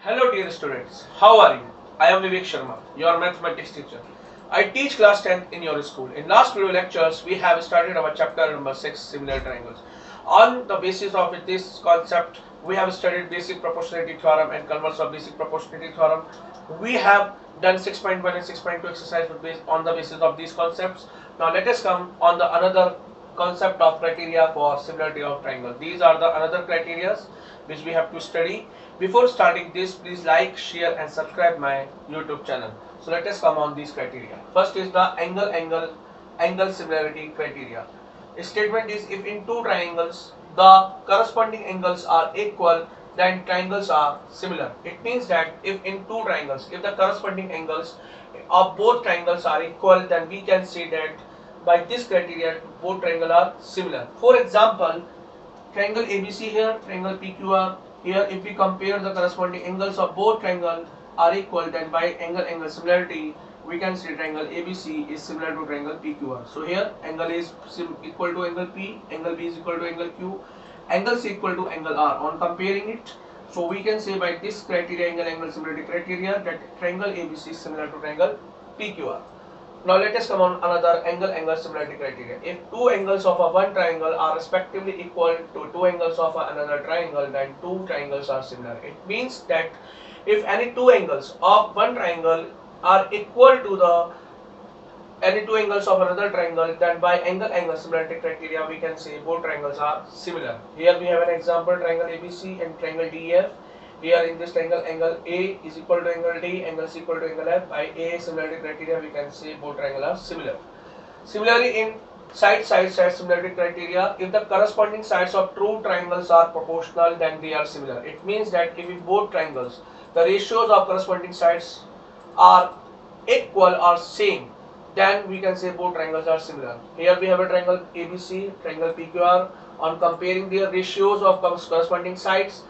Hello dear students, how are you? I am Vivek Sharma, your mathematics teacher. I teach class 10th in your school. In last video lectures, we have started our chapter number 6, similar triangles. On the basis of this concept, we have studied basic proportionality theorem and converse of basic proportionality theorem. We have done 6.1 and 6.2 exercise on the basis of these concepts. Now let us come on the another concept of criteria for similarity of triangle. These are the another criteria which we have to study. Before starting this, please like, share and subscribe my YouTube channel. So let us come on these criteria. First is the angle similarity criteria. A statement is if in two triangles the corresponding angles are equal, then triangles are similar. It means that if in two triangles, if the corresponding angles of both triangles are equal, then we can say that by this criteria both triangles are similar. For example, triangle ABC here, triangle PQR here, if we compare the corresponding angles of both triangles are equal, then by angle similarity we can say triangle ABC is similar to triangle PQR. So here angle is equal to angle P, angle B is equal to angle Q, angle C equal to angle R. On comparing it, so we can say by this criteria, angle similarity criteria, that triangle ABC is similar to triangle PQR. Now let us come on another angle similarity criteria. If two angles of a one triangle are respectively equal to two angles of another triangle, then two triangles are similar. It means that if any two angles of one triangle are equal to the any two angles of another triangle, then by angle similarity criteria we can say both triangles are similar. Here we have an example, triangle ABC and triangle DEF. Here in this triangle, angle A is equal to angle D, angle C equal to angle F. By A similarity criteria we can say both triangles are similar. Similarly, in side similarity criteria, if the corresponding sides of two triangles are proportional, then they are similar. It means that if in both triangles the ratios of corresponding sides are equal or same, then we can say both triangles are similar. Here we have a triangle ABC, triangle PQR. On comparing their ratios of corresponding sides,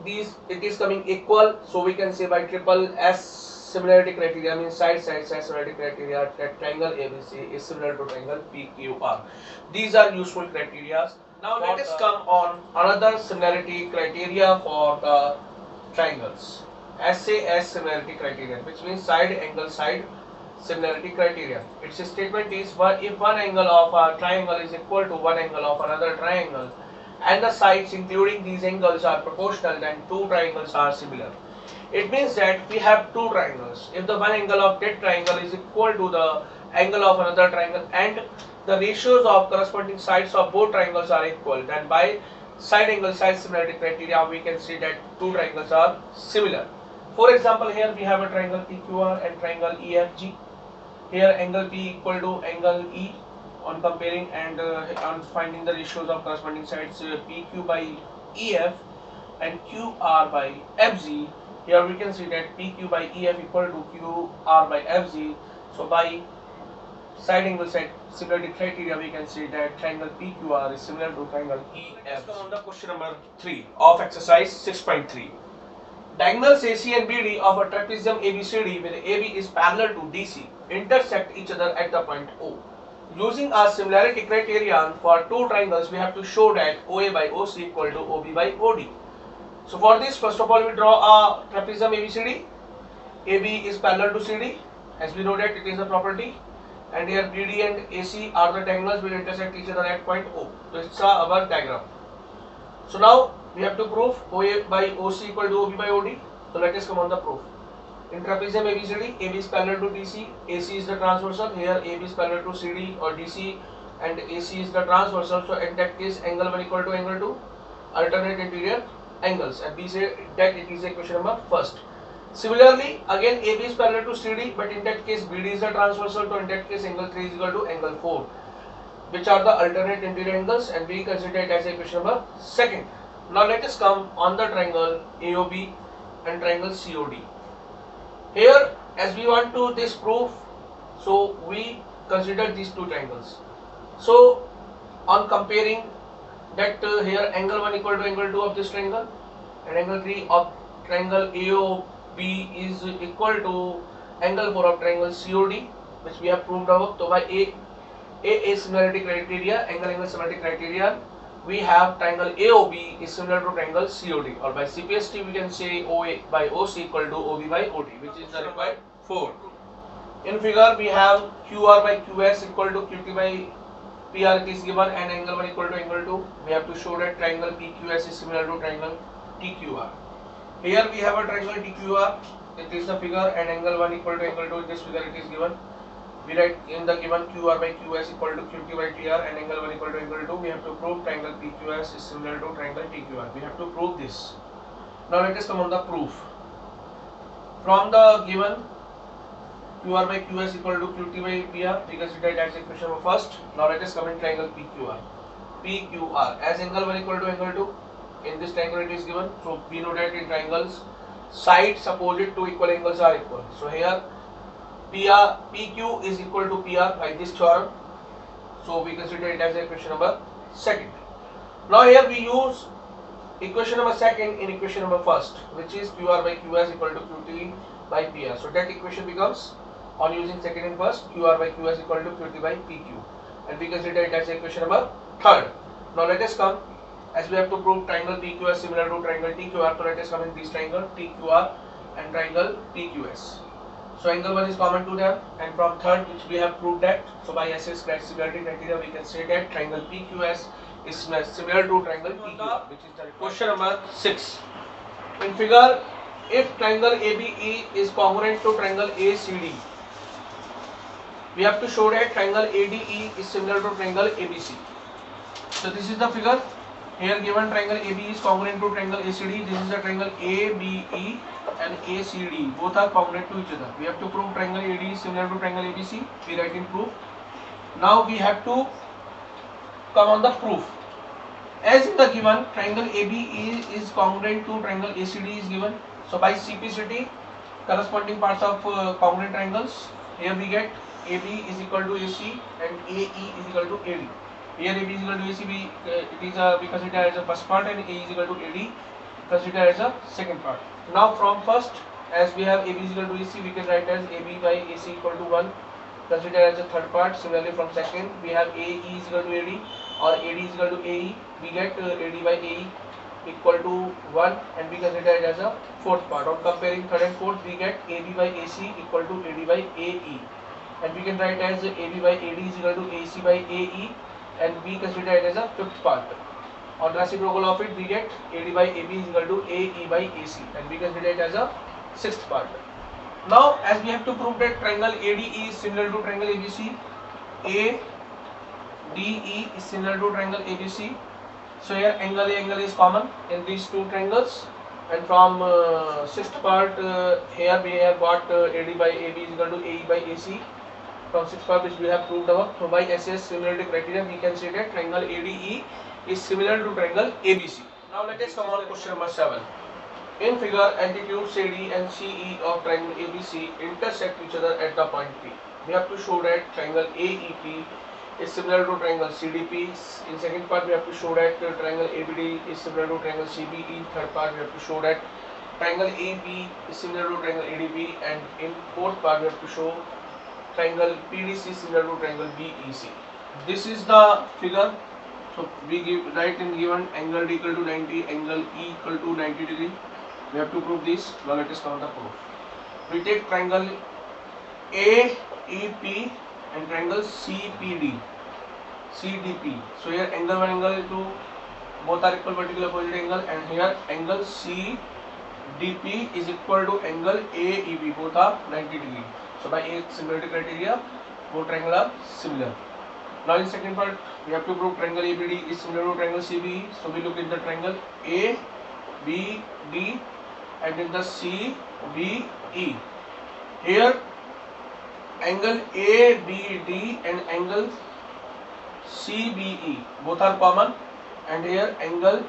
these it is coming equal, so we can say by triple S similarity criteria, means side similarity criteria, that triangle ABC is similar to triangle PQR. These are useful criteria. Now let us come on another similarity criteria for the triangles. SAS similarity criteria, which means side angle side similarity criteria. Its statement is if one angle of a triangle is equal to one angle of another triangle and the sides including these angles are proportional, then two triangles are similar. It means that we have two triangles. If the one angle of that triangle is equal to the angle of another triangle and the ratios of corresponding sides of both triangles are equal, then by side similarity criteria we can see that two triangles are similar. For example, here we have a triangle PQR and triangle EFG. Here angle P equal to angle E. On comparing and on finding the ratios of corresponding sides, PQ by EF and QR by FG, here we can see that PQ by EF equal to QR by FG. So by side angle side similarity criteria we can see that triangle PQR is similar to triangle EF. Let's come on the question number 3 of exercise 6.3. Diagonals AC and BD of a trapezium ABCD with AB is parallel to DC intersect each other at the point O. Using our similarity criterion for two triangles, we have to show that OA by OC equal to OB by OD. So for this, first of all, we draw a trapezium ABCD. AB is parallel to CD, as we know that it is a property. And here BD and AC are the diagonals will intersect each other at point O. So it's our diagram. So now we have to prove OA by OC equal to OB by OD. So let us come on the proof. In trapezium ABCD, AB is parallel to DC, AC is the transversal. Here AB is parallel to CD or DC and AC is the transversal. So in that case, angle 1 equal to angle 2, alternate interior angles, and we say that it is equation number first. Similarly, again AB is parallel to CD, but in that case BD is the transversal. So in that case, angle 3 is equal to angle 4, which are the alternate interior angles, and we consider it as equation number second. Now let us come on the triangle AOB and triangle COD. Here, as we want to this proof, so we consider these two triangles. So on comparing that here angle 1 equal to angle 2 of this triangle and angle 3 of triangle AOB is equal to angle 4 of triangle COD, which we have proved above. So by A similarity criteria, angle similarity criteria, we have triangle AOB is similar to triangle COD, or by CPST we can say OA by OC equal to OB by OD, which is the required 4. In figure we have QR by QS equal to QT by PR, it is given, and angle 1 equal to angle 2. We have to show that triangle PQS is similar to triangle TQR. Here we have a triangle TQR, it is the figure, and angle 1 equal to angle 2, in this figure it is given. We write in the given QR by QS equal to QT by TR and angle 1 equal to angle 2. We have to prove triangle PQS is similar to triangle TQR. We have to prove this. Now let us come on the proof. From the given QR by QS equal to QT by PR, we consider it as equation number first. Now let us come in triangle PQR. PQR as angle 1 equal to angle 2. In this triangle it is given. So we know that in triangles sides opposite to equal angles are equal. So here PQ is equal to PR by this theorem. So we consider it as equation number second. Now here we use equation number second in equation number first, which is QR by QS equal to QT by PR. So that equation becomes, on using second and first, QR by QS equal to QT by PQ, and we consider it as equation number third. Now let us come, as we have to prove triangle PQS similar to triangle TQR, so let us come in this triangle TQR and triangle PQS. So angle 1 is common to them, and from third which we have proved that, so by SS similarity criteria we can say that triangle PQS is similar to triangle TQR, which is the question number 6. In figure, if triangle ABE is congruent to triangle ACD, we have to show that triangle ADE is similar to triangle ABC. So this is the figure. Here given triangle AB is congruent to triangle ACD. This is the triangle ABE and ACD. Both are congruent to each other. We have to prove triangle AD is similar to triangle ABC. We write in proof. Now we have to come on the proof. As in the given, triangle ABE is congruent to triangle ACD is given. So by CPCT, corresponding parts of congruent triangles. Here we get AB is equal to AC and AE is equal to AD. Here AB is equal to AC, we consider as a first part, and A is equal to AD consider as a second part. Now from first, as we have AB is equal to AC, we can write as AB by AC equal to 1, consider as a third part. Similarly from second, we have AE is equal to AD or AD is equal to AE, we get AD by AE equal to 1, and we consider it as a fourth part. On comparing third and fourth, we get AB by AC equal to AD by AE, and we can write as AB by AD is equal to AC by AE, and we consider it as a fifth part. On reciprocal of it, we get AD by AB is equal to AE by AC, and we consider it as a sixth part. Now as we have to prove that triangle ADE is similar to triangle ABC, ADE is similar to triangle ABC, so here angle A angle is common in these two triangles, and from sixth part, here we have got AD by AB is equal to AE by AC. From sixth part which we have proved above, so by SS similarity criteria we can say that triangle ADE is similar to triangle ABC. Now let us come on question number 7. In figure, altitude CD and CE of triangle ABC intersect each other at the point P. We have to show that triangle AEP is similar to triangle CDP. In second part, we have to show that triangle ABD is similar to triangle CBE. Third part, we have to show that triangle AB is similar to triangle ADB, and in fourth part, we have to show triangle PDC similar to triangle BEC. This is the figure. So we write in given angle D equal to 90, angle E equal to 90 degree. We have to prove this. Now let us count the proof. We take triangle AEP and triangle CPD, CDP. So here angle 1, angle 2, both are equal vertical opposite angle, and here angle CDP is equal to angle AEB, both are 90 degree. So by A similarity criteria, both triangles are similar. Now in second part, we have to prove triangle ABD is similar to triangle CBE. So we look in the triangle ABD and in the CBE. Here angle ABD and angle CBE both are common, and here angle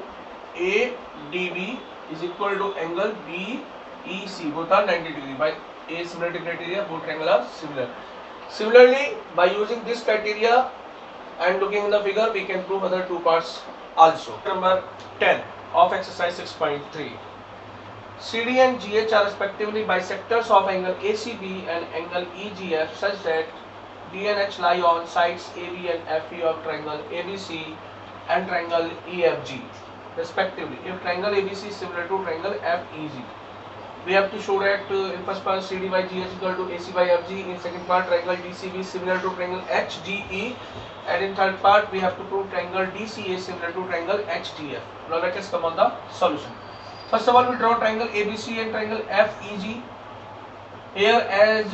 ADB is equal to angle BEC, both are 90 degree. By A similarity criteria, both triangles are similar. Similarly, by using this criteria and looking in the figure, we can prove other two parts also. Number 10 of exercise 6.3. CD and GH are respectively bisectors of angle ACB and angle EGF such that D and H lie on sides AB and FE of triangle ABC and triangle EFG respectively. If triangle ABC is similar to triangle FEG, we have to show that in first part CD by GH equal to AC by FG. In second part, triangle DCB is similar to triangle HGE, and in third part we have to prove triangle DCA is similar to triangle HGF. Now let us come on the solution. First of all, we draw triangle ABC and triangle FEG. Here, as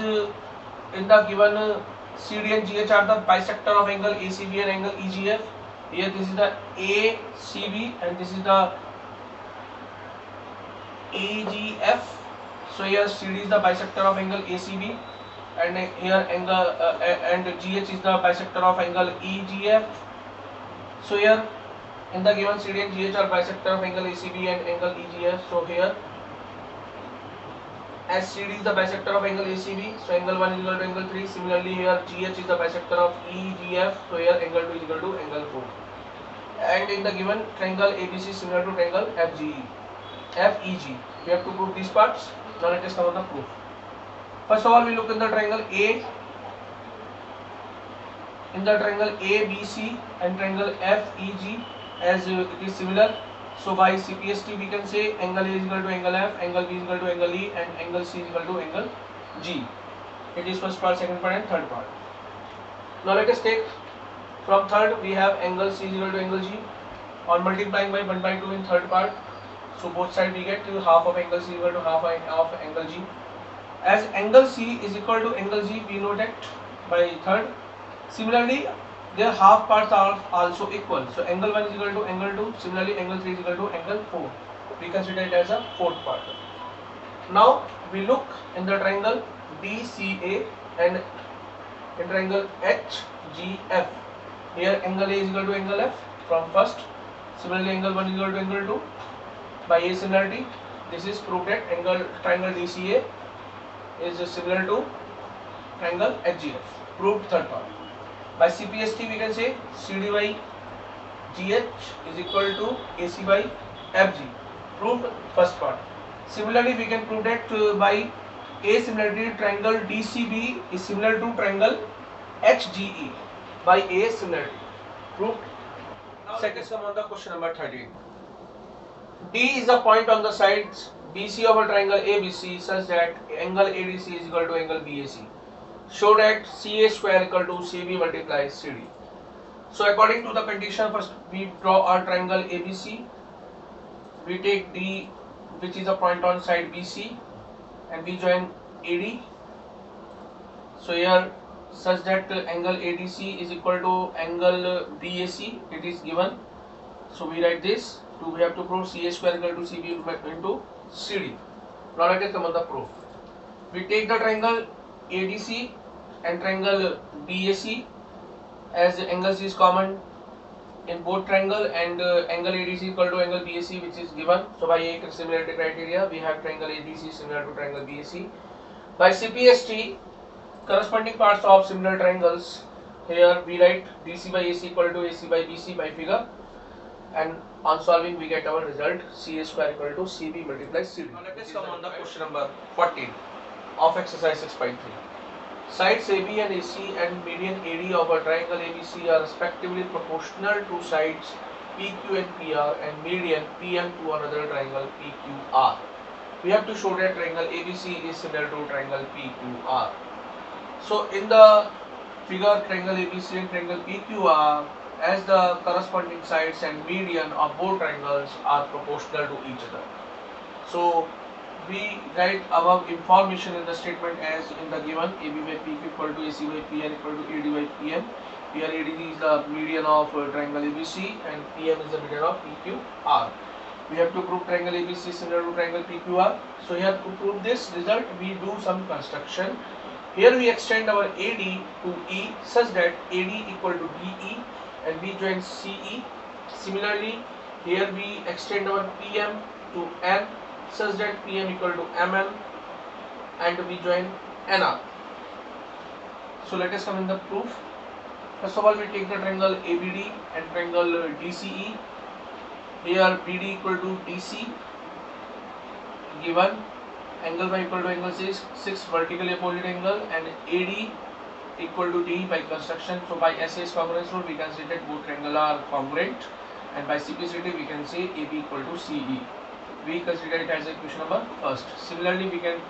in the given CD and GH are the bisector of angle ACB and angle EGF. Here this is the ACB and this is the EGF. So here CD is the bisector of angle ACB, and here angle and GH is the bisector of angle EGF. So here in the given CD and GH are bisector of angle ACB and angle EGF. So here as CD is the bisector of angle ACB, so angle 1 is equal to angle 3. Similarly here GH is the bisector of EGF, so here angle 2 is equal to angle 4. And in the given triangle ABC is similar to triangle FEG. We have to prove these parts. Now let us come on the proof. First of all, we look in the triangle A. In the triangle ABC and triangle FEG, as it is similar, so by CPST we can say angle A is equal to angle F, angle B is equal to angle E, and angle C is equal to angle G. It is first part, second part, and third part. Now let us take from third, we have angle C is equal to angle G. On multiplying by 1 by 2 in third part, so both sides we get half of angle C is equal to half of angle G. As angle C is equal to angle G, we know that by third. Similarly, their half parts are also equal. So angle 1 is equal to angle 2. Similarly, angle 3 is equal to angle 4. We consider it as a fourth part. Now we look in the triangle DCA and in triangle HGF. Here angle A is equal to angle F from first. Similarly, angle 1 is equal to angle 2. By A similarity, this is proved that triangle DCA is similar to triangle HGF. Proved third part. By CPST we can say CD by GH is equal to AC by FG. Proved first part. Similarly, we can prove that by A similarity, triangle DCB is similar to triangle HGE by A similarity. Proved. Now let us come on the question number 13. D is the point on the sides BC of a triangle ABC such that angle ADC is equal to angle BAC. Show that CA square equal to CB multiplies CD. So according to the condition, first we draw our triangle ABC. We take D, which is a point on side BC, and we join AD. So here such that angle ADC is equal to angle BAC, it is given. So we write this. We have to prove CA square equal to CB into CD. Now let us come on the proof. We take the triangle ADC and triangle BAC, as angle C is common in both triangle, and angle ADC equal to angle BAC, which is given. So by A similarity criteria, we have triangle ADC similar to triangle BAC. By CPST, corresponding parts of similar triangles, here we write DC by AC equal to AC by BC by figure, and on solving we get our result CA square equal to CB multiplies CD. Now let us come on the question number 14 of exercise 6.3. Sides AB and AC and median AD of a triangle ABC are respectively proportional to sides PQ and PR and median PM to another triangle PQR. We have to show that triangle ABC is similar to triangle PQR. So in the figure, triangle ABC and triangle PQR, as the corresponding sides and median of both triangles are proportional to each other. So we write above information in the statement as in the given AB by PQ equal to AC by PN equal to AD by PM. Here AD is the median of triangle ABC and PM is the median of PQR. We have to prove triangle ABC is similar to triangle PQR. So here to prove this result, we do some construction. Here we extend our AD to E such that AD equal to DE and we join CE. Similarly, here we extend our PM to N such that PM equal to MN and we join NR. So let us come in the proof. First of all, we take the triangle ABD and triangle DCE. Here BD equal to DC, given angle Y equal to angle 6 vertically opposite angle, and AD equal to D by construction. So by SAS congruence rule we can say that both triangles are congruent, and by CPCT we can say AB equal to CE. We consider it as equation number first. Similarly, we can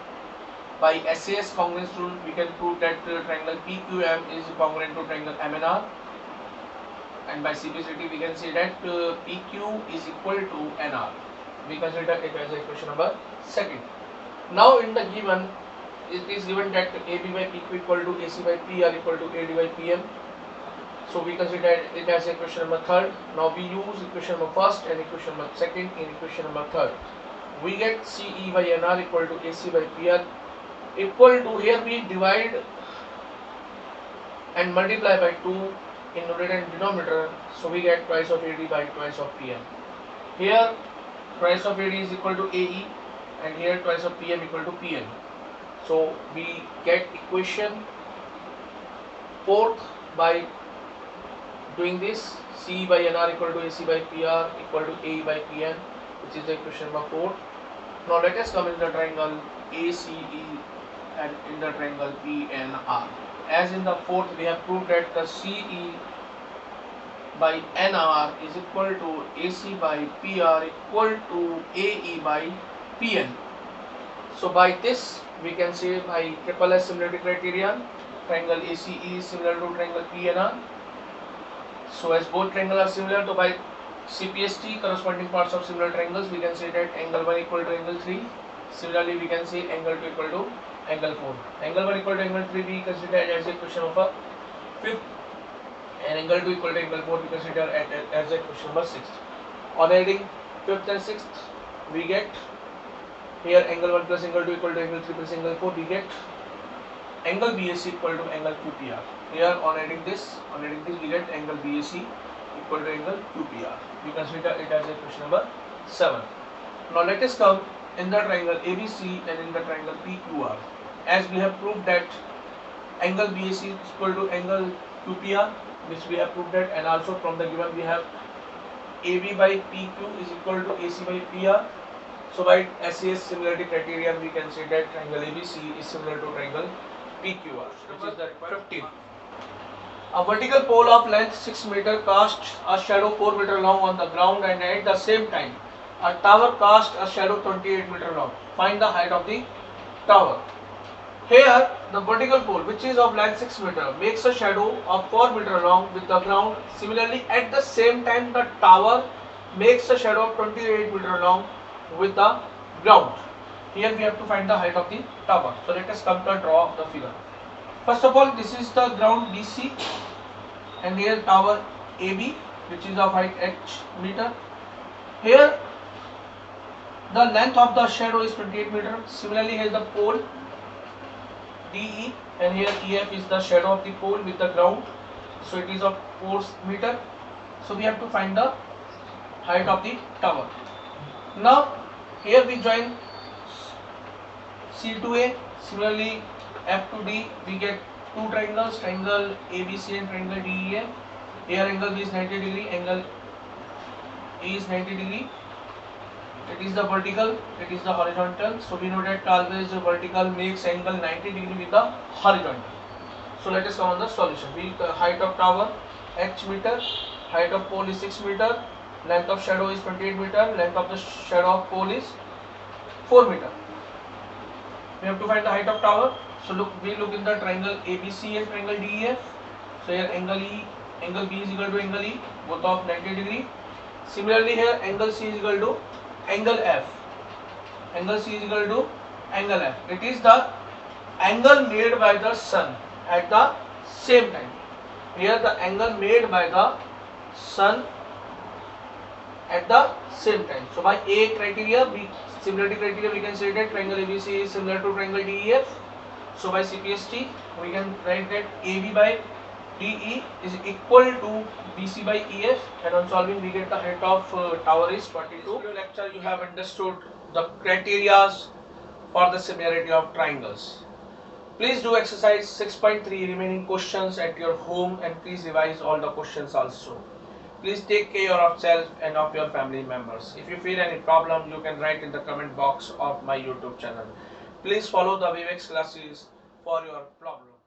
by SAS congruence rule we can prove that triangle PQM is congruent to triangle MNR, and by CPCT we can say that PQ is equal to NR. We consider it as equation number second. Now in the given, it is given that AB by PQ equal to AC by PR equal to AD by PM. So we consider it as equation number third. Now we use equation number first and equation number second in equation number third. We get CE by NR equal to AC by PR equal to, here we divide and multiply by 2 in numerator and denominator, so we get twice of AD by twice of PM. Here twice of AD is equal to AE, and here twice of PM equal to PM. So we get equation fourth by doing this. CE by NR equal to AC by PR equal to AE by PM, which is the equation number 4. Now let us come in the triangle ACE and in the triangle PNR. As in the fourth, we have proved that the CE by NR is equal to AC by PR equal to AE by PN. So by this we can say by triple S similarity criterion, triangle ACE is similar to triangle PNR. So as both triangles are similar, so by CPST corresponding parts of similar triangles, we can say that angle 1 equal to angle 3. Similarly, we can say angle 2 equal to angle 4. Angle 1 equal to angle 3 we consider as a equation of a fifth, and angle 2 equal to angle 4 we consider as a equation number 6th. On adding 5th and 6th, we get here angle 1 plus angle 2 equal to angle 3 plus angle 4, we get angle BAC equal to angle QPR. Here on adding this we get angle BAC equal to angle QPR. We consider it as equation number 7. Now let us come in the triangle ABC and in the triangle PQR. As we have proved that angle BAC is equal to angle QPR, which we have proved that, and also from the given we have AB by PQ is equal to AC by PR. So by SAS similarity criterion we can say that triangle ABC is similar to triangle PQR, which is the 15th. A vertical pole of length 6 meter casts a shadow 4 meter long on the ground, and at the same time a tower casts a shadow 28 meter long. Find the height of the tower. Here the vertical pole, which is of length 6 meter, makes a shadow of 4 meter long with the ground. Similarly, at the same time the tower makes a shadow of 28 meter long with the ground. Here we have to find the height of the tower. So let us come to draw the figure. First of all, this is the ground BC, and here tower AB, which is of height h meter. Here the length of the shadow is 28 meter. Similarly, here the pole DE, and here EF is the shadow of the pole with the ground, so it is of 4 meter. So we have to find the height of the tower. Now here we join C to A. Similarly, F to D, we get two triangles, triangle ABC and triangle DEA. Here angle B is 90 degree, angle A is 90 degree. It is the vertical, it is the horizontal. So we know that always the vertical makes angle 90 degree with the horizontal. So let us come on the solution. Height of tower h meter, height of pole is 6 meter, length of shadow is 28 meter, length of the shadow of pole is 4 meter. We have to find the height of tower. So we look in the triangle ABC and triangle DEF. So here angle B is equal to angle E, both of 90 degree. Similarly here angle C is equal to angle F. Angle C is equal to angle F. It is the angle made by the sun at the same time. Here the angle made by the sun at the same time. So by A criteria, similarity criteria, we can say that triangle ABC is similar to triangle DEF. So by CPST, we can write that AB by DE is equal to BC by EF, and on solving we get the height of tower is 42. In this lecture you have understood the criteria for the similarity of triangles. Please do exercise 6.3 remaining questions at your home, and please revise all the questions also. Please take care of yourself and of your family members. If you feel any problem, you can write in the comment box of my YouTube channel. Please follow the Vivex classes for your problem.